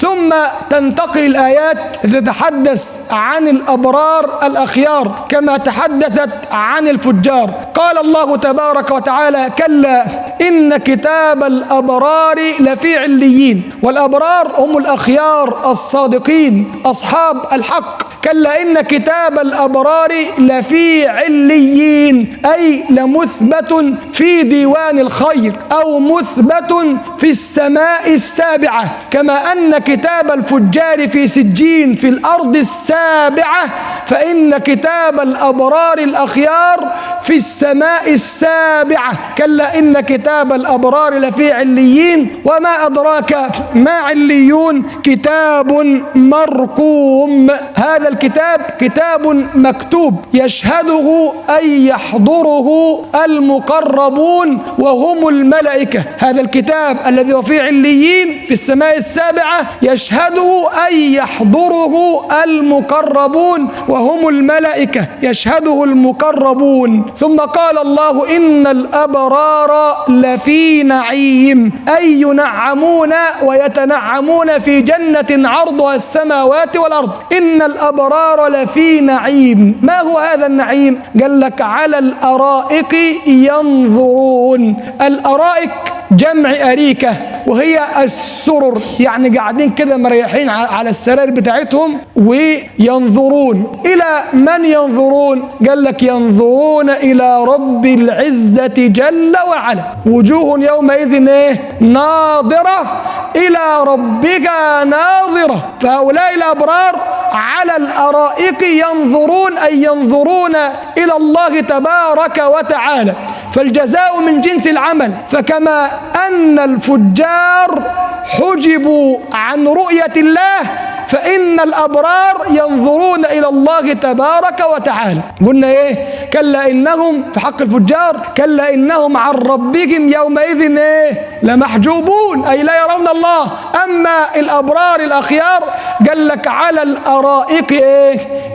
ثم تنتقل الآيات لتتحدث عن الأبرار الأخيار كما تحدثت عن الفجار. قال الله تبارك وتعالى: كلا إن كتاب الأبرار لفي عليين. والأبرار هم الأخيار الصادقين أصحاب الحق. كلا إن كتاب الأبرار لفي عليين، أي لمثبت في ديوان الخير أو مثبت في السماء السابعة، كما أن كتاب الفجار في سجين في الأرض السابعة، فإن كتاب الأبرار الأخيار في السماء السابعة. كلا إن كتاب الأبرار لفي عليين. وما أدراك ما عليون؟ كتاب مرقوم. هذا الكتاب كتاب مكتوب يشهده أي يحضره المقربون وهم الملائكة. هذا الكتاب الذي هو في عليين في السماء السابعة يشهده أي يحضره المقربون وهم الملائكة، يشهده المقربون. ثم قال الله: إن الأبرار لفي نعيم، أي ينعمون ويتنعمون في جنة عرضها السماوات والأرض. إن الأبرار لفي نعيم. ما هو هذا النعيم؟ قال لك: على الأرائك ينظرون. الأرائك جمع أريكة، وهي السرر، يعني قاعدين كده مريحين على السرائر بتاعتهم وينظرون. إلى من ينظرون؟ قال لك: ينظرون إلى رب العزة جل وعلا. وجوه يومئذ ناظرة إلى ربك ناظرة. فهؤلاء الأبرار على الأرائك ينظرون، أي ينظرون إلى الله تبارك وتعالى. فالجزاء من جنس العمل. فكما أن الفجار حجبوا عن رؤية الله، فإن الأبرار ينظرون إلى الله تبارك وتعالى. قلنا إيه؟ كلا إنهم في حق الفجار، كلا إنهم عن ربهم يومئذ لمحجوبون، أي لا يرون الله. أما الأبرار الأخيار قال لك: على الأرائك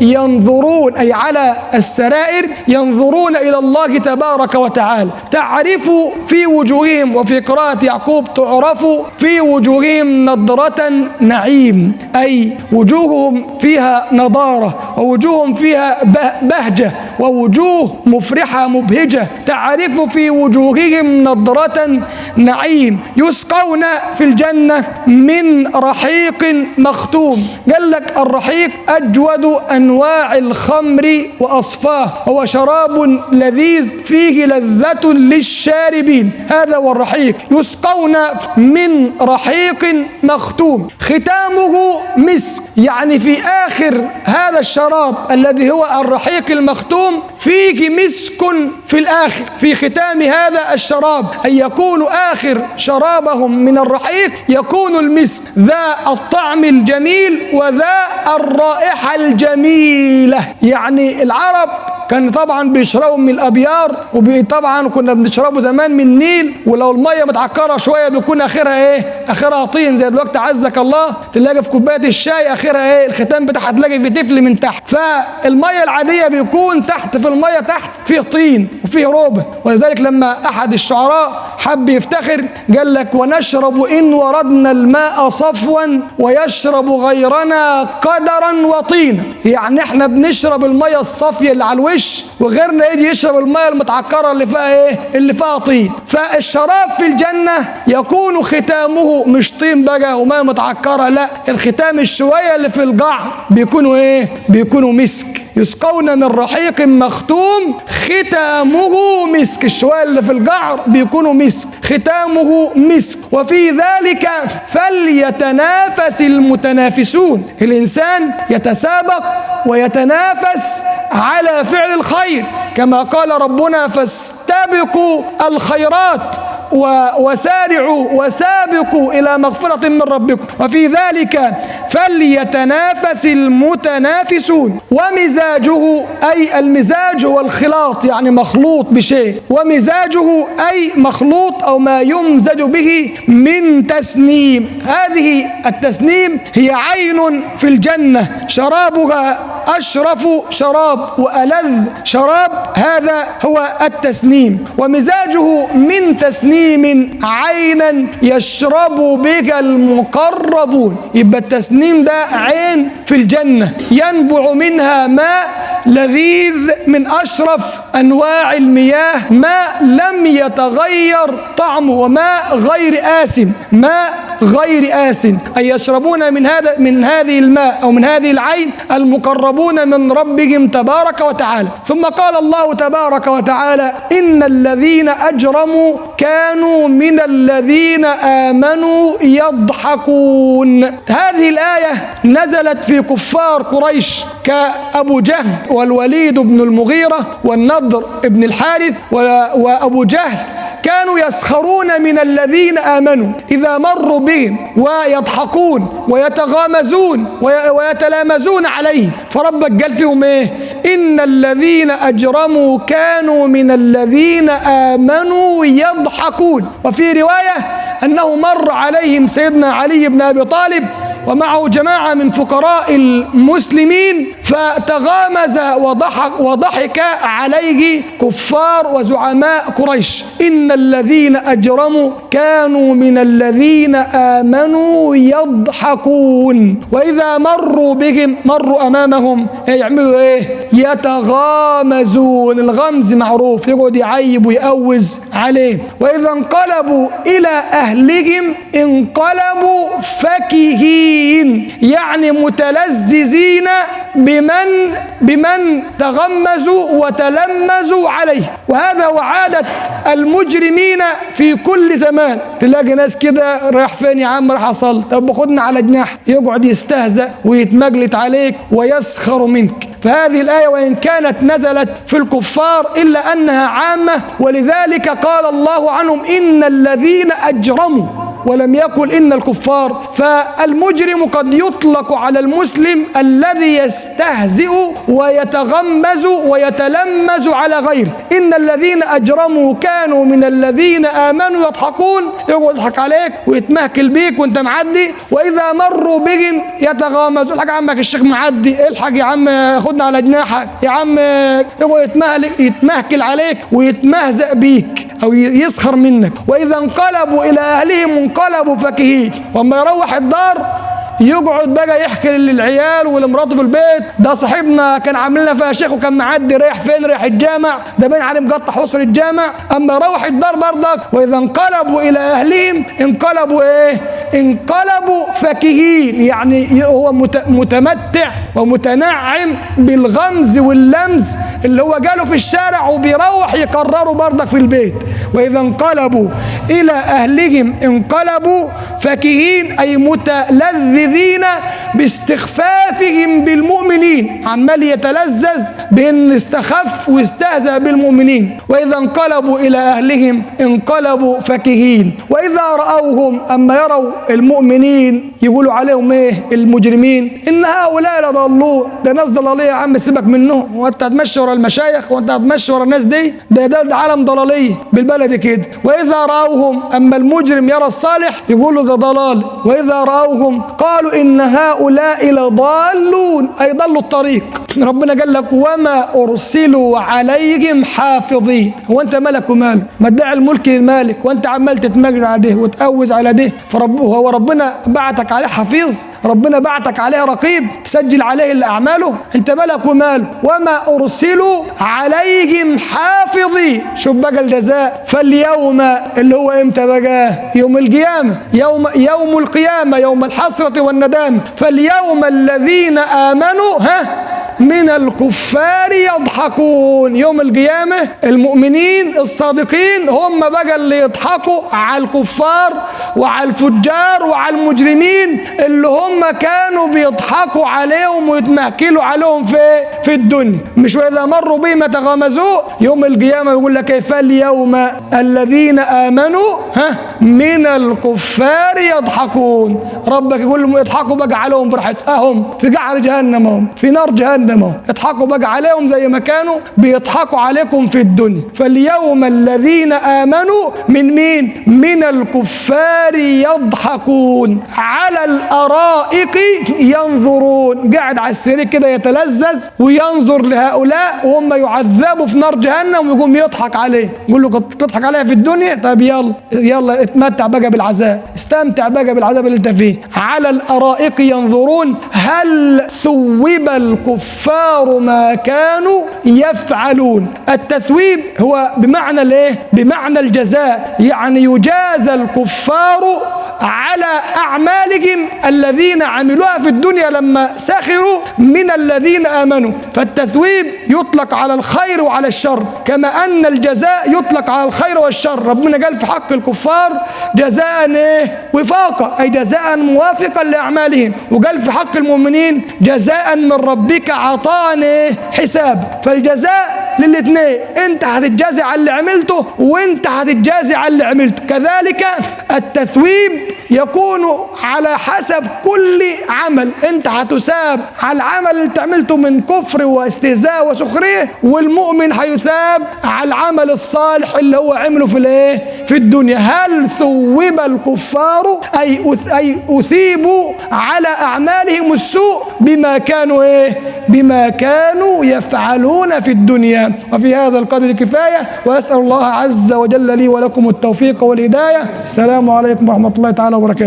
ينظرون، أي على السرائر ينظرون إلى الله تبارك وتعالى. تعرف في وجوههم، وفي قراءة يعقوب تعرف في وجوههم نضرة نعيم، أي وجوههم فيها نضارة، ووجوههم فيها بهجة، ووجوه مفرحة مبهجة. تعرف في وجوههم نضرة نعيم. يسقون في الجنة من رحيق مختوم. قال لك: الرحيق أجود أنواع الخمر وأصفاه، هو شراب لذيذ فيه لذة للشاربين. هذا هو الرحيق. يسقون من رحيق مختوم ختامه مسك، يعني في آخر هذا الشراب الذي هو الرحيق المختوم فيه مسك في الآخر، في ختام هذا الشراب، أي يكون آخر شرابهم من الرحيق يكون المسك، ذا الطعم الجميل وذا الرائحة الجميلة. يعني العرب كان طبعا بيشربوا من الابيار، وطبعا كنا بنشربه زمان من النيل، ولو الميه متعكره شويه بيكون اخرها اخرها طين. زي دلوقتي عزك الله تلاقي في كوبايه الشاي اخرها الختام بتاعها تلاقي في تفل من تحت. فالميه العاديه بيكون تحت في الميه تحت فيه طين وفيه ربع. ولذلك لما احد الشعراء حب يفتخر قال لك: ونشرب ان وردنا الماء صفوا ويشرب غيرنا قدرا وطينا. يعني احنا بنشرب الميه الصافيه اللي على الوش، وغيرنا يجي يشرب الميه المتعكره اللي فيها اللي فيها طين. فالشراب في الجنه يكون ختامه مش طين بقى وميه متعكره، لا، الختام الشويه اللي في القعر بيكونوا بيكونوا مسك. يسقون من رحيق مختوم ختامه مسك. الشويه اللي في القعر بيكونوا مسك، ختامه مسك. وفي ذلك فليتنافس المتنافسون. الانسان يتسابق ويتنافس على فعل الخير، كما قال ربنا: فاستبقوا الخيرات وسارعوا وسابقوا إلى مغفرة من ربكم. وفي ذلك فليتنافس المتنافسون. ومزاجه، أي المزاج هو الخلاط، يعني مخلوط بشيء. ومزاجه أي مخلوط أو ما يمزج به من تسنيم. هذه التسنيم هي عين في الجنة، شرابها أشرف شراب وألذ شراب هذا هو التسنيم، ومزاجه من تسنيم عينا يشرب بك المقربون. يبقى التسنيم ده عين في الجنة ينبع منها ماء لذيذ من أشرف أنواع المياه، ماء لم يتغير طعمه، وماء غير آسن، ماء غير آسن، أي يشربون من هذه الماء أو من هذه العين المقربون من ربهم تبارك وتعالى. ثم قال الله تبارك وتعالى: إن الذين أجرموا كانوا من الذين آمنوا يضحكون. هذه الآية نزلت في كفار قريش كأبو جهل والوليد بن المغيرة والنضر بن الحارث وأبو جهل، كانوا يسخرون من الذين آمنوا إذا مروا بهم ويضحكون ويتغامزون ويتلامزون عليه. فربك قال فيهم إيه؟ إن الذين أجرموا كانوا من الذين آمنوا يضحكون. وفي رواية أنه مر عليهم سيدنا علي بن أبي طالب ومعه جماعة من فقراء المسلمين، فتغامز وضحك عليه كفار وزعماء قريش. إن الذين أجرموا كانوا من الذين آمنوا يضحكون، وإذا مروا بهم مروا أمامهم يعملوا إيه؟ يتغامزون. الغمز معروف، يقعد يعيب ويأوز عليه. وإذا انقلبوا إلى أهلهم انقلبوا فكهين، يعني متلذذين بمن تغمزوا وتلمزوا عليه. وهذا وعادة المجرمين في كل زمان. تلاقي ناس كده: رايح فين يا عم؟ راح أصلي. طب خدنا على جناح. يقعد يستهزأ ويتمجلت عليك ويسخر منك. فهذه الآية وإن كانت نزلت في الكفار إلا أنها عامة، ولذلك قال الله عنهم: إن الذين أجرموا، ولم يقل إن الكفار. فالمجرم قد يطلق على المسلم الذي يستهزئ ويتغمز ويتلمز على غيره. إن الذين أجرموا كانوا من الذين آمنوا يضحكون، يقعد يضحك عليك ويتمهكل بيك وانت معدي. وإذا مروا بهم يتغامزون. الحق عمك الشيخ معدي، الحق يا عم خدنا على جناحك يا عم. يقعد يتمهكل عليك ويتمهزأ بيك أو يسخر منك. وإذا انقلبوا إلى أهلهم انقلبوا فكهين. وما يروح الدار يقعد بقى يحكي للعيال ولمراته في البيت: ده صاحبنا كان عامل لنا فيها شيخ وكان معدي، رايح فين؟ رايح الجامع، ده باين عليه مقطع حصر الجامع. اما يروح الدار برضك: واذا انقلبوا الى اهلهم انقلبوا ايه؟ انقلبوا فكهين، يعني هو متمتع ومتنعم بالغمز واللمز اللي هو جاله في الشارع، وبيروح يكرره برضك في البيت. واذا انقلبوا الى اهلهم انقلبوا فكهين، اي متلذذين باستخفافهم بالمؤمنين، عمال يتلذذ بان استخف واستهزأ بالمؤمنين. واذا انقلبوا الى اهلهم انقلبوا فكهين. واذا رأوهم، اما يروا المؤمنين يقولوا عليهم ايه؟ المجرمين: ان هؤلاء لضلوا. ده ناس ضلاليه يا عم، سيبك منهم. وانت هتمشي ورا المشايخ وانت هتمشي ورا الناس دي؟ ده عالم ضلاليه بالبلد كده. واذا رأوهم، اما المجرم يرى الصالح يقولوا ده ضلال. واذا رأوهم قالوا إن هؤلاء لضالون، أي ضلوا الطريق. ربنا قال لك: وما أرسلوا عليهم حافظين. هو أنت ملك وماله؟ ما تدعي الملك للمالك وأنت عمال تتمجد على ده وتأوز على ده. هو ربنا بعتك عليه حفيظ؟ ربنا بعتك عليه رقيب تسجل عليه أعماله؟ أنت ملك وماله. وما أرسلوا عليهم حافظين. شوف بقى الجزاء. فاليوم اللي هو إمتى بقى؟ يوم القيامة، يوم القيامة، يوم الحسرة والندامة. فاليوم الذين آمنوا من الكفار يضحكون. يوم القيامة المؤمنين الصادقين هم بقى اللي يضحكوا على الكفار وعلى الفجار وعلى المجرمين اللي هم كانوا بيضحكوا عليهم ويتمهكلوا عليهم في الدنيا. مش وإذا مروا بهم يتغامزوا. يوم القيامة يقول لك: كيف اليوم الذين آمنوا من الكفار يضحكون. ربك يقول لهم: اضحكوا بقى عليهم براحتهم، في قعر جهنم، هم في نار جهنم، جهنم. اضحكوا بقى عليهم زي ما كانوا بيضحكوا عليكم في الدنيا. فاليوم الذين آمنوا من مين؟ من الكفار يضحكون على الأرائك ينظرون. قاعد على السرير كده يتلذذ وينظر لهؤلاء وهم يعذبوا في نار جهنم، ويقوم يضحك عليه، يقول له كنت تضحك عليها في الدنيا؟ طب يلا يلا اتمتع بقى بالعذاب، استمتع بقى بالعذاب اللي انت فيه. على الأرائك ينظرون هل ثوب الكفار ما كانوا يفعلون. التثويب هو بمعنى الايه؟ بمعنى الجزاء، يعني يجازى الكفار على أعمالهم الذين عملوها في الدنيا لما سخروا من الذين آمنوا. فالتثويب يطلق على الخير وعلى الشر، كما أن الجزاء يطلق على الخير والشر. ربنا قال في حق الكفار جزاء ايه؟ وفاقا، أي جزاء موافقا لأعمالهم. وقال في حق المؤمنين جزاء من ربك عطاء ايه؟ حساب. فالجزاء للاثنين، انت هتتجازي على اللي عملته وانت هتتجازي على اللي عملته. كذلك التثويب يكون على حسب كل عمل، انت هتثاب على العمل اللي عملته من كفر واستهزاء وسخريه، والمؤمن هيثاب على العمل الصالح اللي هو عمله في الايه؟ في الدنيا. هل ثوب الكفار اي اثيبوا على اعمالهم السوء بما كانوا ايه؟ بما كانوا يفعلون في الدنيا. وفي هذا القدر كفايه، واسال الله عز وجل لي ولكم التوفيق والهدايه. السلام عليكم ورحمه الله تعالى وبركاته.